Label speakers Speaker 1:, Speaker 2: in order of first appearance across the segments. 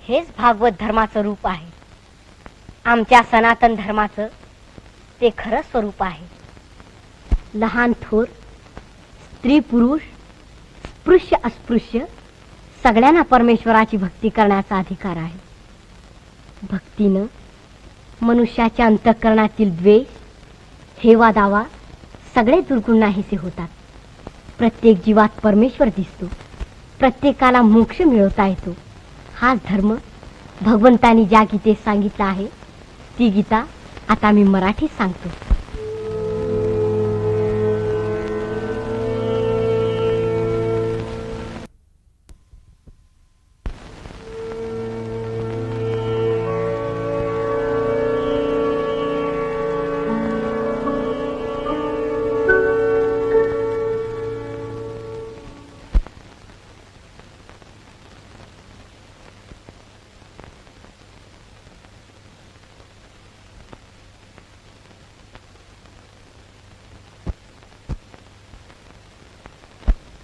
Speaker 1: हेच भागवत धर्माचं रूप आहे. आमच्या सनातन धर्माचं ते खरं स्वरूप आहे. लहान थोर, स्त्री पुरुष, स्पृश्य अस्पृश्य सगळ्यांना परमेश्वराची भक्ती करण्याचा अधिकार आहे. भक्तीनं मनुष्याच्या अंतःकरणातील द्वेष, हेवा दावा सगळे दुर्गुण नाहीसे होतात. प्रत्येक जीवात परमेश्वर दिसतो. प्रत्येकाला मोक्ष मिळवता येतो. हाच धर्म भगवंतांनी ज्या गीतेत सांगितला आहे ती गीता आता मी मराठीत सांगतो.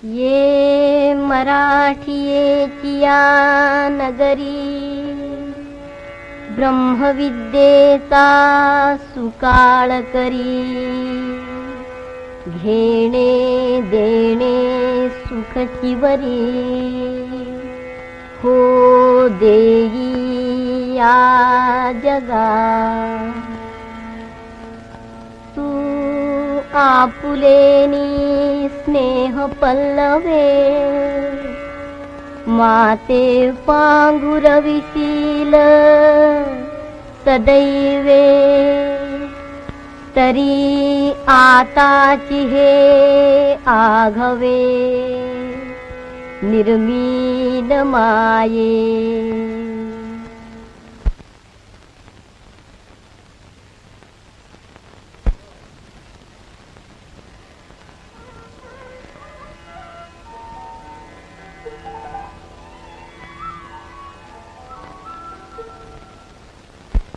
Speaker 1: ये मराठीयेची या नगरी, ब्रह्मविद्येचा सुकाळ करी. घेणे देणे सुख ठिवरी, हो देई या जगा. तू आपुलेनी स्नेह पल्लवे, माते पांघुरविशील सदैवे. तरी आताची हे आघवे, निर्मीन माये.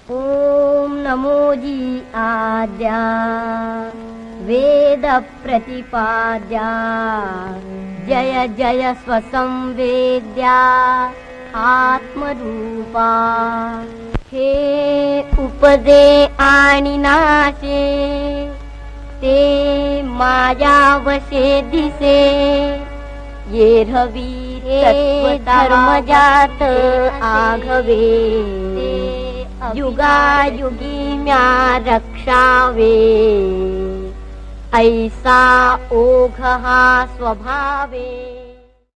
Speaker 1: ओम नमोजी आद्या वेद प्रतिपाद्या, जय जय स्वसंवेद्या आत्मरूपा. हे उपदे आणि नाशे, ते माया वशे दिसे. ये रवी धर्मजात आघवे, युगायुगी म्या रक्षावे. ऐसा ओघ हा स्वभावे.